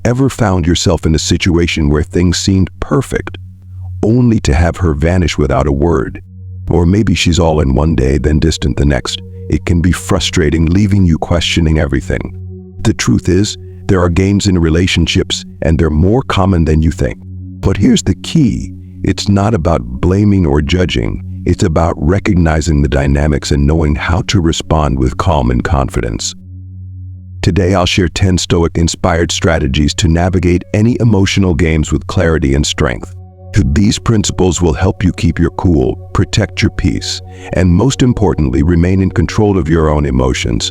Ever found yourself in a situation where things seemed perfect, only to have her vanish without a word? Or maybe she's all in one day, then distant the next. It can be frustrating, leaving you questioning everything. The truth is, there are games in relationships, and they're more common than you think. But here's the key. It's not about blaming or judging. It's about recognizing the dynamics and knowing how to respond with calm and confidence. Today, I'll share 10 Stoic-inspired strategies to navigate any emotional games with clarity and strength. These principles will help you keep your cool, protect your peace, and most importantly, remain in control of your own emotions.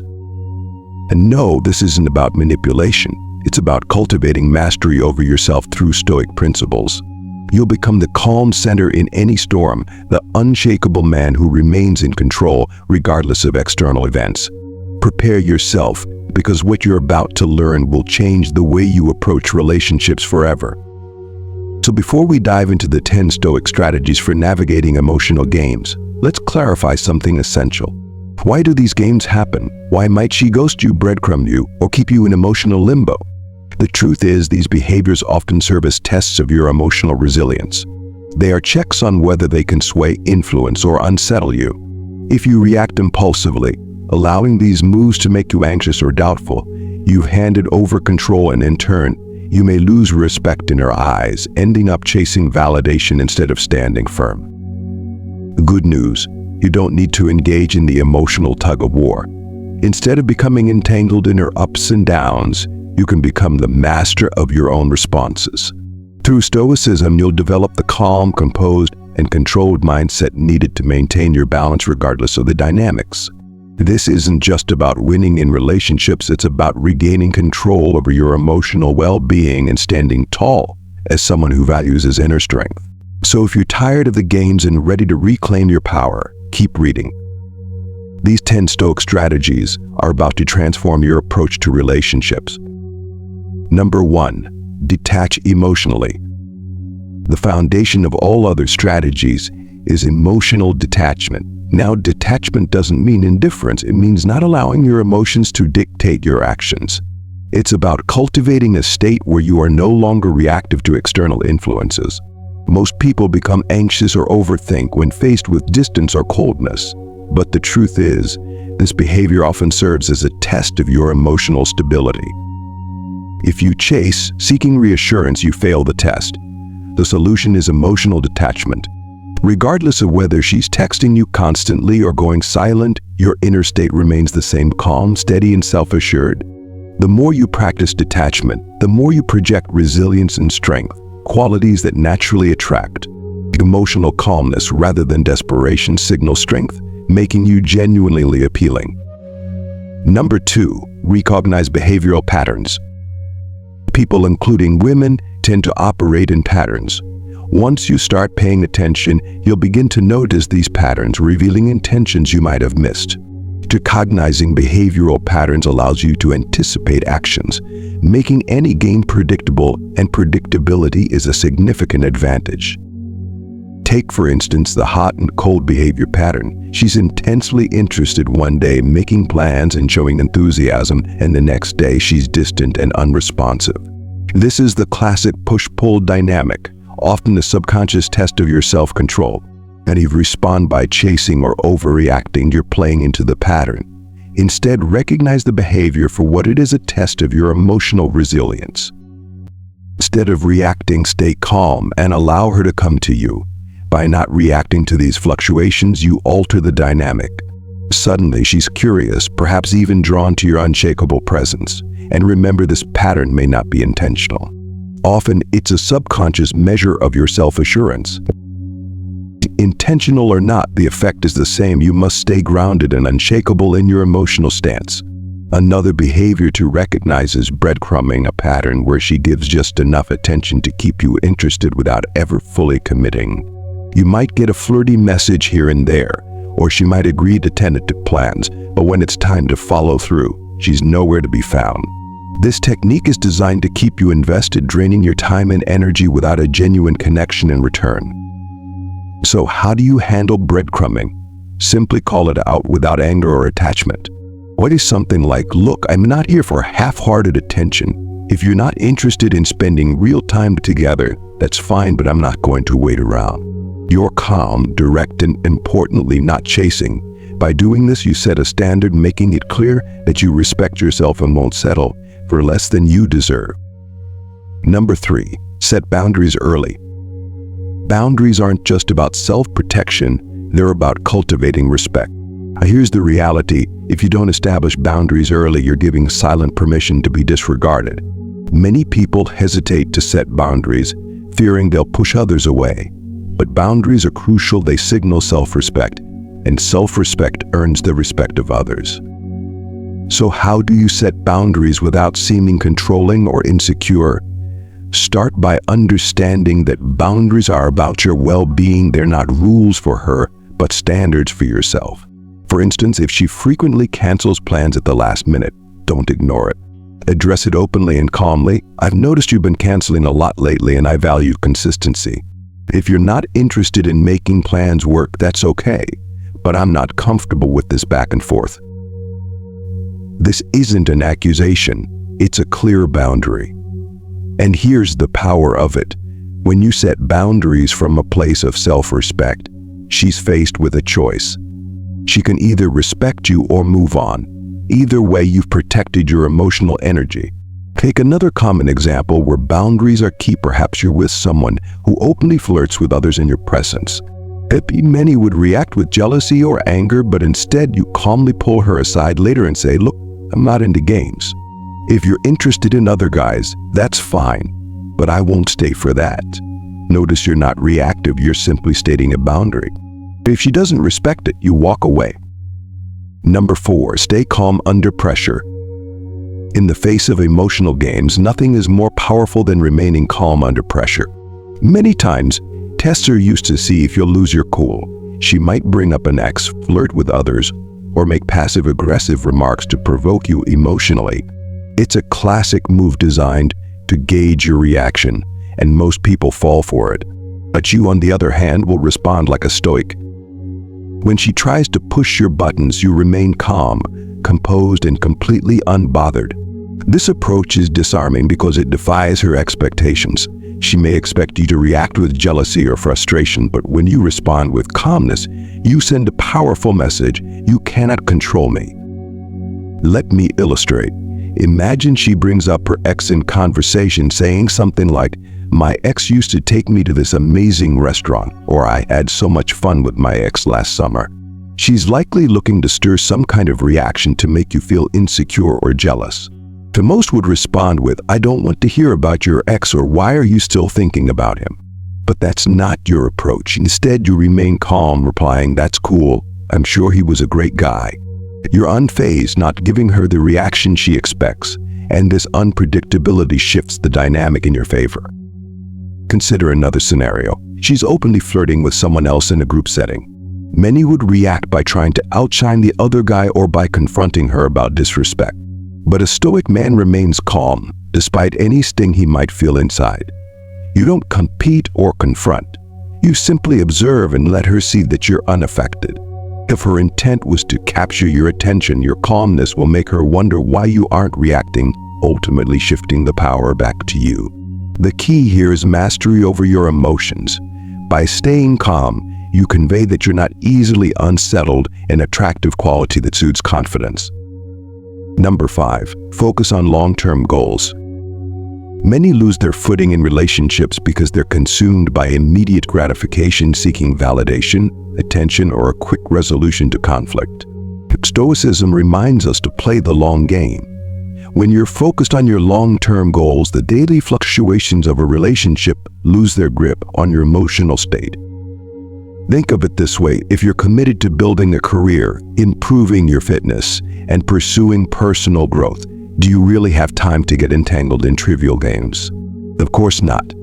And no, this isn't about manipulation. It's about cultivating mastery over yourself through Stoic principles. You'll become the calm center in any storm, the unshakable man who remains in control regardless of external events. Prepare yourself, because what you're about to learn will change the way you approach relationships forever. So before we dive into the 10 Stoic strategies for navigating emotional games, let's clarify something essential. Why do these games happen? Why might she ghost you, breadcrumb you, or keep you in emotional limbo? The truth is, these behaviors often serve as tests of your emotional resilience. They are checks on whether they can sway, influence, or unsettle you. If you react impulsively, allowing these moves to make you anxious or doubtful, you've handed over control, and in turn, you may lose respect in her eyes, ending up chasing validation instead of standing firm. Good news, you don't need to engage in the emotional tug-of-war. Instead of becoming entangled in her ups and downs, you can become the master of your own responses. Through Stoicism, you'll develop the calm, composed, and controlled mindset needed to maintain your balance regardless of the dynamics. This isn't just about winning in relationships, it's about regaining control over your emotional well-being and standing tall as someone who values his inner strength. So if you're tired of the games and ready to reclaim your power, keep reading. These 10 Stoic strategies are about to transform your approach to relationships. Number 1, detach emotionally. The foundation of all other strategies is emotional detachment. Now, detachment doesn't mean indifference. It means not allowing your emotions to dictate your actions. It's about cultivating a state where you are no longer reactive to external influences. Most people become anxious or overthink when faced with distance or coldness. But the truth is, this behavior often serves as a test of your emotional stability. If you chase, seeking reassurance, you fail the test. The solution is emotional detachment. Regardless of whether she's texting you constantly or going silent, your inner state remains the same: calm, steady, and self-assured. The more you practice detachment, the more you project resilience and strength, qualities that naturally attract. Emotional calmness rather than desperation signals strength, making you genuinely appealing. Number 2, recognize behavioral patterns. People, including women, tend to operate in patterns. Once you start paying attention, you'll begin to notice these patterns, revealing intentions you might have missed. Recognizing behavioral patterns allows you to anticipate actions, making any game predictable, and predictability is a significant advantage. Take, for instance, the hot and cold behavior pattern. She's intensely interested one day, making plans and showing enthusiasm, and the next day she's distant and unresponsive. This is the classic push-pull dynamic, often a subconscious test of your self-control. And if you respond by chasing or overreacting, you're playing into the pattern. Instead, recognize the behavior for what it is: a test of your emotional resilience. Instead of reacting, stay calm and allow her to come to you. By not reacting to these fluctuations, you alter the dynamic. Suddenly, she's curious, perhaps even drawn to your unshakable presence. And remember, this pattern may not be intentional. Often, it's a subconscious measure of your self-assurance. Intentional or not, the effect is the same. You must stay grounded and unshakable in your emotional stance. Another behavior to recognize is breadcrumbing, a pattern where she gives just enough attention to keep you interested without ever fully committing. You might get a flirty message here and there, or she might agree to tentative plans, but when it's time to follow through, she's nowhere to be found. This technique is designed to keep you invested, draining your time and energy without a genuine connection in return. So how do you handle breadcrumbing? Simply call it out without anger or attachment. What is something like, "Look, I'm not here for half-hearted attention. If you're not interested in spending real time together, that's fine, but I'm not going to wait around. You're calm, direct, and importantly, not chasing. By doing this, you set a standard, making it clear that you respect yourself and won't settle for less than you deserve. Number 3, set boundaries early. Boundaries aren't just about self-protection, they're about cultivating respect. Here's the reality: if you don't establish boundaries early, you're giving silent permission to be disregarded. Many people hesitate to set boundaries, fearing they'll push others away. But boundaries are crucial. They signal self-respect, and self-respect earns the respect of others. So how do you set boundaries without seeming controlling or insecure? Start by understanding that boundaries are about your well-being. They're not rules for her, but standards for yourself. For instance, if she frequently cancels plans at the last minute, don't ignore it. Address it openly and calmly. I've noticed you've been canceling a lot lately, and I value consistency. If you're not interested in making plans work, that's okay, but I'm not comfortable with this back and forth. This isn't an accusation, it's a clear boundary. And here's the power of it. When you set boundaries from a place of self-respect, she's faced with a choice. She can either respect you or move on. Either way, you've protected your emotional energy. Take another common example where boundaries are key. Perhaps you're with someone who openly flirts with others in your presence. Many would react with jealousy or anger, but instead you calmly pull her aside later and say, "Look, I'm not into games. If you're interested in other guys, that's fine, but I won't stay for that." Notice you're not reactive, you're simply stating a boundary. If she doesn't respect it, you walk away. Number 4, stay calm under pressure. In the face of emotional games, nothing is more powerful than remaining calm under pressure. Many times, tests are used to see if you'll lose your cool. She might bring up an ex, flirt with others, or make passive-aggressive remarks to provoke you emotionally. It's a classic move designed to gauge your reaction, and most people fall for it. But you, on the other hand, will respond like a stoic. When she tries to push your buttons, you remain calm, composed, and completely unbothered. This approach is disarming because it defies her expectations. She may expect you to react with jealousy or frustration, but when you respond with calmness, you send a powerful message: you cannot control me. Let me illustrate. Imagine she brings up her ex in conversation, saying something like, "My ex used to take me to this amazing restaurant," or "I had so much fun with my ex last summer." She's likely looking to stir some kind of reaction to make you feel insecure or jealous. To most would respond with, "I don't want to hear about your ex," or "Why are you still thinking about him?" But that's not your approach. Instead, you remain calm, replying, "That's cool. I'm sure he was a great guy." You're unfazed, not giving her the reaction she expects, and this unpredictability shifts the dynamic in your favor. Consider another scenario. She's openly flirting with someone else in a group setting. Many would react by trying to outshine the other guy or by confronting her about disrespect. But a stoic man remains calm, despite any sting he might feel inside. You don't compete or confront. You simply observe and let her see that you're unaffected. If her intent was to capture your attention, your calmness will make her wonder why you aren't reacting, ultimately shifting the power back to you. The key here is mastery over your emotions. By staying calm, you convey that you're not easily unsettled, an attractive quality that suits confidence. Number 5, focus on long-term goals. Many lose their footing in relationships because they're consumed by immediate gratification, seeking validation, attention, or a quick resolution to conflict. Stoicism reminds us to play the long game. When you're focused on your long-term goals, the daily fluctuations of a relationship lose their grip on your emotional state. Think of it this way: if you're committed to building a career, improving your fitness, and pursuing personal growth, do you really have time to get entangled in trivial games? Of course not.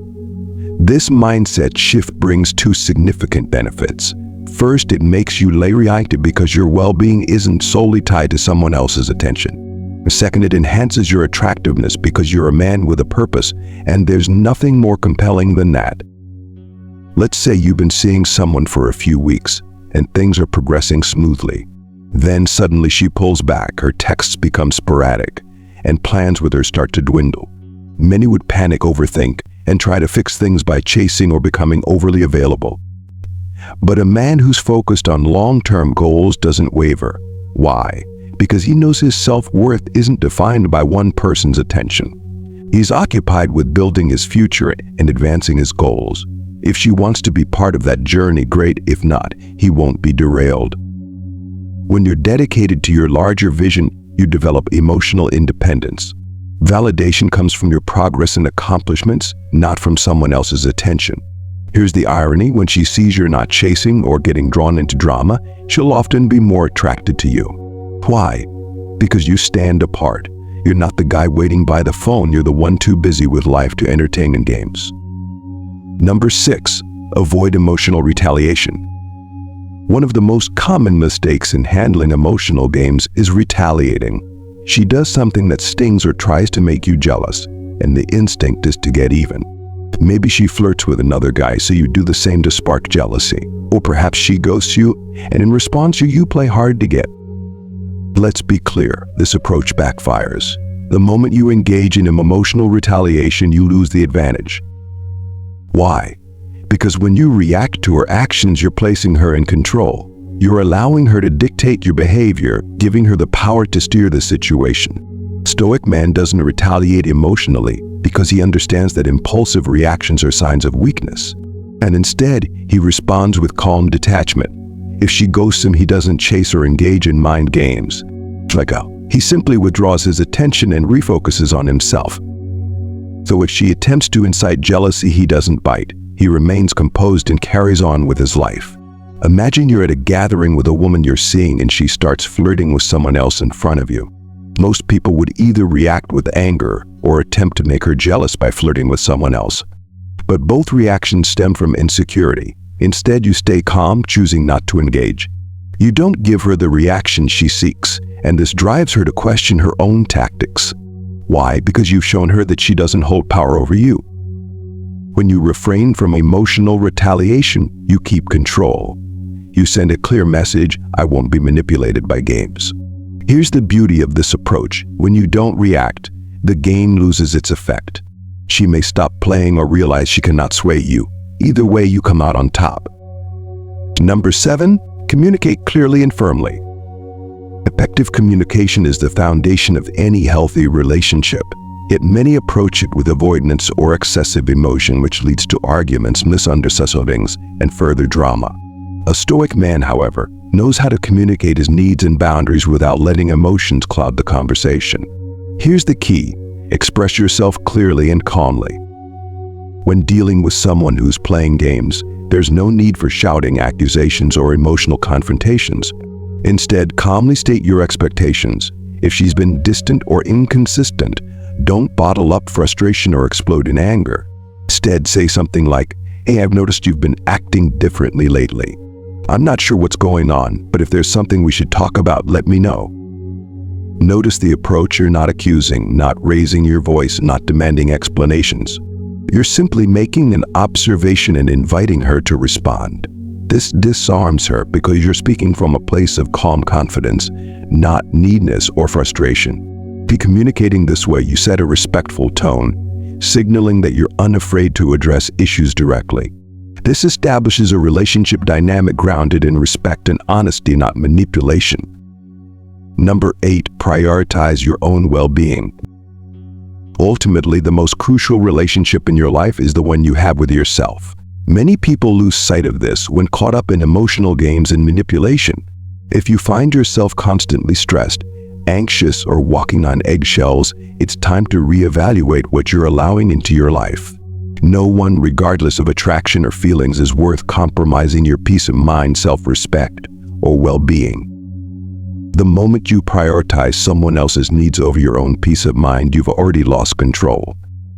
This mindset shift brings 2 significant benefits. First, it makes you reactive because your well-being isn't solely tied to someone else's attention. Second, it enhances your attractiveness because you're a man with a purpose, and there's nothing more compelling than that. Let's say you've been seeing someone for a few weeks, and things are progressing smoothly. Then suddenly she pulls back, her texts become sporadic, and plans with her start to dwindle. Many would panic, overthink, and try to fix things by chasing or becoming overly available. But a man who's focused on long-term goals doesn't waver. Why? Because he knows his self-worth isn't defined by one person's attention. He's occupied with building his future and advancing his goals. If she wants to be part of that journey, great. If not, he won't be derailed. When you're dedicated to your larger vision, you develop emotional independence. Validation comes from your progress and accomplishments, not from someone else's attention. Here's the irony: when she sees you're not chasing or getting drawn into drama, she'll often be more attracted to you. Why? Because you stand apart. You're not the guy waiting by the phone, you're the one too busy with life to entertain in games. Number 6. Avoid emotional retaliation. One of the most common mistakes in handling emotional games is retaliating. She does something that stings or tries to make you jealous, and the instinct is to get even. Maybe she flirts with another guy, so you do the same to spark jealousy. Or perhaps she ghosts you, and in response you play hard to get. Let's be clear, this approach backfires. The moment you engage in emotional retaliation, you lose the advantage. Why? Because when you react to her actions, you're placing her in control. You're allowing her to dictate your behavior, giving her the power to steer the situation. Stoic man doesn't retaliate emotionally because he understands that impulsive reactions are signs of weakness. And instead, he responds with calm detachment. If she ghosts him, he doesn't chase or engage in mind games. He simply withdraws his attention and refocuses on himself. So if she attempts to incite jealousy, he doesn't bite. He remains composed and carries on with his life. Imagine you're at a gathering with a woman you're seeing and she starts flirting with someone else in front of you. Most people would either react with anger or attempt to make her jealous by flirting with someone else. But both reactions stem from insecurity. Instead, you stay calm, choosing not to engage. You don't give her the reaction she seeks, and this drives her to question her own tactics. Why? Because you've shown her that she doesn't hold power over you. When you refrain from emotional retaliation, you keep control. You send a clear message: I won't be manipulated by games. Here's the beauty of this approach. When you don't react, the game loses its effect. She may stop playing or realize she cannot sway you. Either way, you come out on top. Number 7. Communicate clearly and firmly. Effective communication is the foundation of any healthy relationship. Yet many approach it with avoidance or excessive emotion, which leads to arguments, misunderstandings, and further drama. A Stoic man, however, knows how to communicate his needs and boundaries without letting emotions cloud the conversation. Here's the key: express yourself clearly and calmly. When dealing with someone who's playing games, there's no need for shouting accusations or emotional confrontations. Instead, calmly state your expectations. If she's been distant or inconsistent, don't bottle up frustration or explode in anger. Instead, say something like, "Hey, I've noticed you've been acting differently lately. I'm not sure what's going on, but if there's something we should talk about, let me know." Notice the approach: you're not accusing, not raising your voice, not demanding explanations. You're simply making an observation and inviting her to respond. This disarms her because you're speaking from a place of calm confidence, not neediness or frustration. By communicating this way, you set a respectful tone, signaling that you're unafraid to address issues directly. This establishes a relationship dynamic grounded in respect and honesty, not manipulation. Number 8. Prioritize your own well-being. Ultimately, the most crucial relationship in your life is the one you have with yourself. Many people lose sight of this when caught up in emotional games and manipulation. If you find yourself constantly stressed, anxious, or walking on eggshells, it's time to reevaluate what you're allowing into your life. No one, regardless of attraction or feelings, is worth compromising your peace of mind, self-respect, or well-being. The moment you prioritize someone else's needs over your own peace of mind, you've already lost control.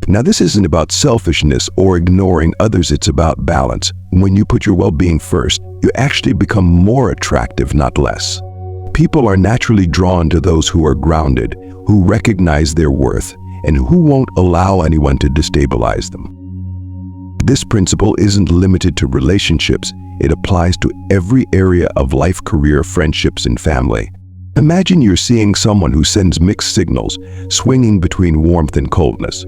Now, this isn't about selfishness or ignoring others, it's about balance. When you put your well-being first, you actually become more attractive, not less. People are naturally drawn to those who are grounded, who recognize their worth, and who won't allow anyone to destabilize them. This principle isn't limited to relationships, it applies to every area of life: career, friendships, and family. Imagine you're seeing someone who sends mixed signals, swinging between warmth and coldness.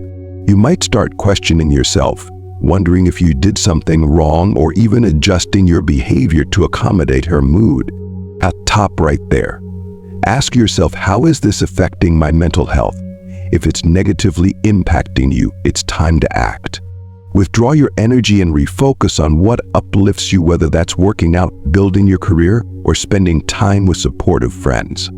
You might start questioning yourself, wondering if you did something wrong or even adjusting your behavior to accommodate her mood. At top right there, ask yourself, how is this affecting my mental health? If it's negatively impacting you, it's time to act. Withdraw your energy and refocus on what uplifts you, whether that's working out, building your career, or spending time with supportive friends.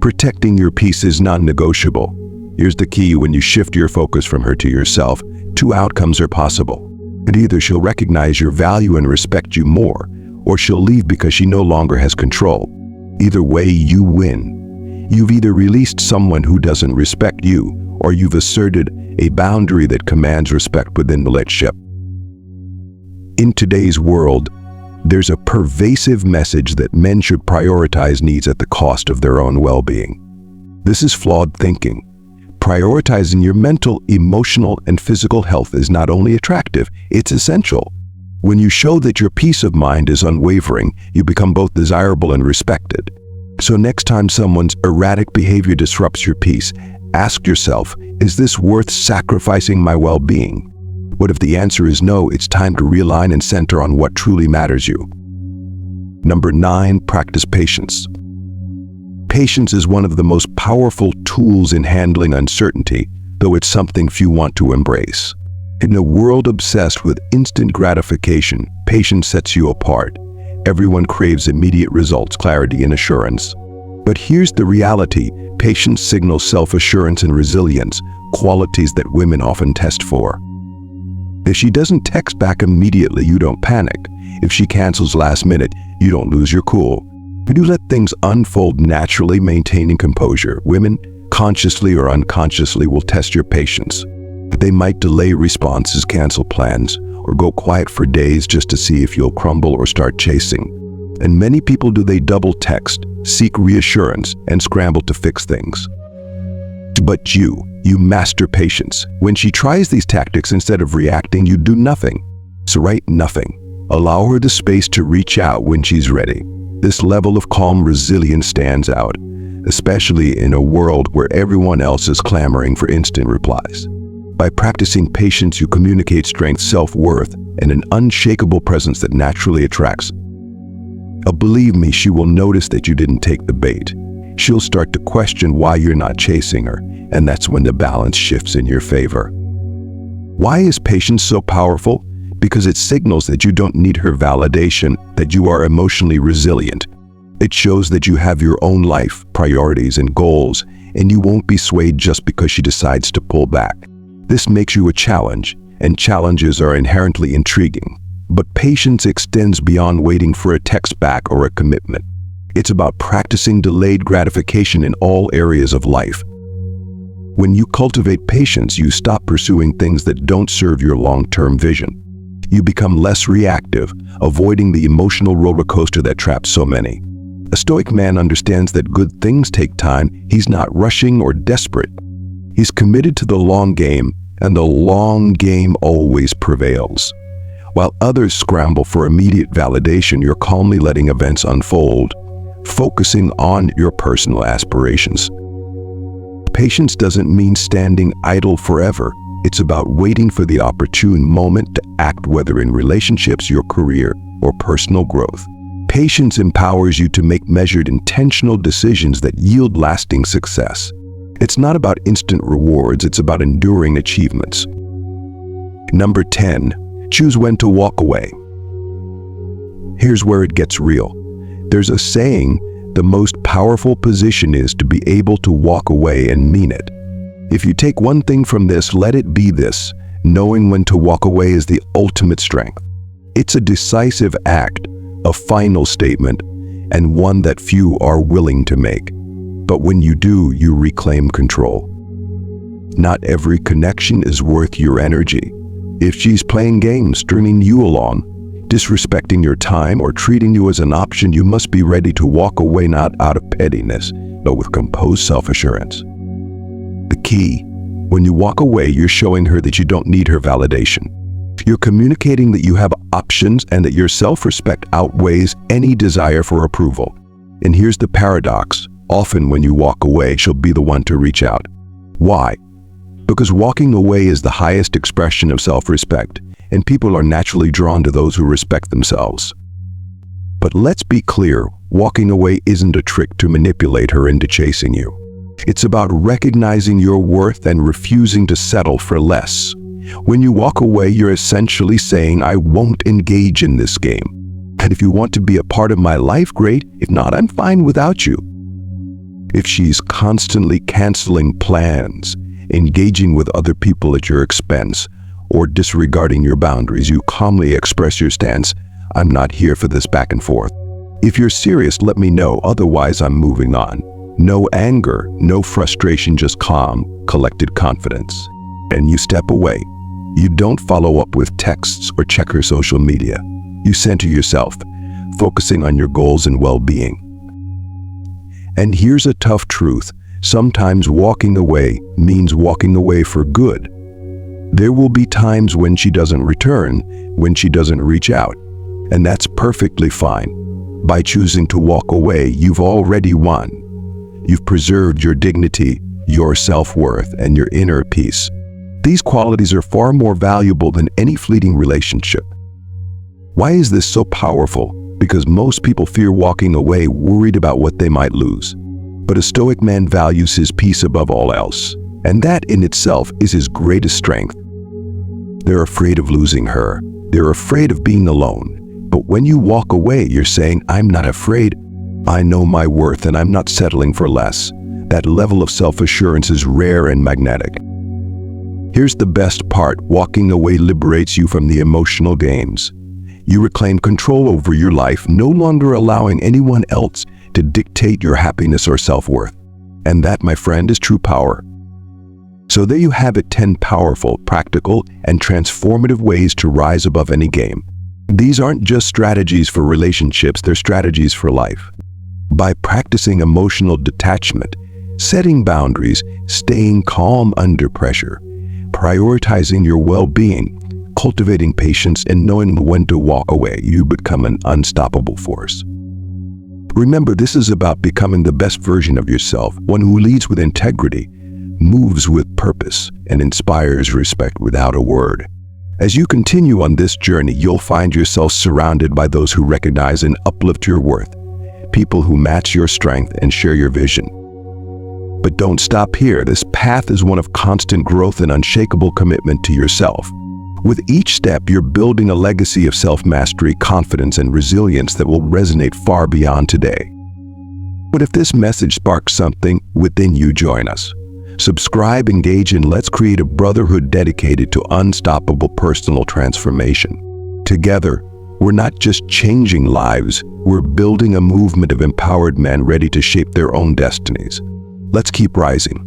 Protecting your peace is non-negotiable. Here's the key: when you shift your focus from her to yourself, two outcomes are possible. And either she'll recognize your value and respect you more, or she'll leave because she no longer has control. Either way, you win. You've either released someone who doesn't respect you, or you've asserted a boundary that commands respect within the relationship. In today's world, there's a pervasive message that men should prioritize needs at the cost of their own well-being. This is flawed thinking. Prioritizing your mental, emotional, and physical health is not only attractive, it's essential. When you show that your peace of mind is unwavering, you become both desirable and respected. So next time someone's erratic behavior disrupts your peace, ask yourself, is this worth sacrificing my well-being? What if the answer is no? It's time to realign and center on what truly matters you. Number 9, practice patience. Patience is one of the most powerful tools in handling uncertainty, though it's something few want to embrace. In a world obsessed with instant gratification, patience sets you apart. Everyone craves immediate results, clarity, and assurance. But here's the reality: patience signals self-assurance and resilience, qualities that women often test for. If she doesn't text back immediately, you don't panic. If she cancels last minute, you don't lose your cool. You let things unfold naturally, maintaining composure. Women, consciously or unconsciously, will test your patience. They might delay responses, cancel plans, or go quiet for days just to see if you'll crumble or start chasing. And many people do. They double text, seek reassurance, and scramble to fix things. But you master patience. When she tries these tactics, instead of reacting, you do nothing. So write nothing. Allow her the space to reach out when she's ready. This level of calm resilience stands out, especially in a world where everyone else is clamoring for instant replies. By practicing patience, you communicate strength, self-worth, and an unshakable presence that naturally attracts. Believe me, she will notice that you didn't take the bait. She'll start to question why you're not chasing her, and that's when the balance shifts in your favor. Why is patience so powerful? Because it signals that you don't need her validation, that you are emotionally resilient. It shows that you have your own life, priorities, and goals, and you won't be swayed just because she decides to pull back. This makes you a challenge, and challenges are inherently intriguing. But patience extends beyond waiting for a text back or a commitment. It's about practicing delayed gratification in all areas of life. When you cultivate patience, you stop pursuing things that don't serve your long-term vision. You become less reactive, avoiding the emotional roller coaster that traps so many. A Stoic man understands that good things take time. He's not rushing or desperate. He's committed to the long game, and the long game always prevails. While others scramble for immediate validation, you're calmly letting events unfold, focusing on your personal aspirations. Patience doesn't mean standing idle forever. It's about waiting for the opportune moment to act, whether in relationships, your career, or personal growth. Patience empowers you to make measured, intentional decisions that yield lasting success. It's not about instant rewards, it's about enduring achievements. Number 10, choose when to walk away. Here's where it gets real. There's a saying, the most powerful position is to be able to walk away and mean it. If you take one thing from this, let it be this: knowing when to walk away is the ultimate strength. It's a decisive act, a final statement, and one that few are willing to make. But when you do, you reclaim control. Not every connection is worth your energy. If she's playing games, stringing you along, disrespecting your time, or treating you as an option, you must be ready to walk away, not out of pettiness, but with composed self-assurance. The key: when you walk away, you're showing her that you don't need her validation. You're communicating that you have options and that your self-respect outweighs any desire for approval. And here's the paradox: often when you walk away, she'll be the one to reach out. Why? Because walking away is the highest expression of self-respect, and people are naturally drawn to those who respect themselves. But let's be clear, walking away isn't a trick to manipulate her into chasing you. It's about recognizing your worth and refusing to settle for less. When you walk away, you're essentially saying, I won't engage in this game. And if you want to be a part of my life, great. If not, I'm fine without you. If she's constantly canceling plans, engaging with other people at your expense, or disregarding your boundaries, you calmly express your stance. I'm not here for this back and forth. If you're serious, let me know. Otherwise, I'm moving on. No anger, no frustration, just calm, collected confidence. And you step away. You don't follow up with texts or check her social media. You center yourself, focusing on your goals and well-being. And here's a tough truth. Sometimes walking away means walking away for good. There will be times when she doesn't return, when she doesn't reach out. And that's perfectly fine. By choosing to walk away, you've already won. You've preserved your dignity, your self-worth, and your inner peace. These qualities are far more valuable than any fleeting relationship. Why is this so powerful? Because most people fear walking away, worried about what they might lose. But a Stoic man values his peace above all else, and that in itself is his greatest strength. They're afraid of losing her. They're afraid of being alone. But when you walk away, you're saying, I'm not afraid. I know my worth and I'm not settling for less. That level of self-assurance is rare and magnetic. Here's the best part. Walking away liberates you from the emotional games. You reclaim control over your life, no longer allowing anyone else to dictate your happiness or self-worth. And that, my friend, is true power. So there you have it, 10 powerful, practical, and transformative ways to rise above any game. These aren't just strategies for relationships, they're strategies for life. By practicing emotional detachment, setting boundaries, staying calm under pressure, prioritizing your well-being, cultivating patience, and knowing when to walk away, you become an unstoppable force. Remember, this is about becoming the best version of yourself, one who leads with integrity, moves with purpose, and inspires respect without a word. As you continue on this journey, you'll find yourself surrounded by those who recognize and uplift your worth, people who match your strength and share your vision. But don't stop here. This path is one of constant growth and unshakable commitment to yourself. With each step, you're building a legacy of self-mastery, confidence, and resilience that will resonate far beyond today. But if this message sparks something within you, join us. Subscribe, engage, and let's create a brotherhood dedicated to unstoppable personal transformation. Together, we're not just changing lives, we're building a movement of empowered men ready to shape their own destinies. Let's keep rising.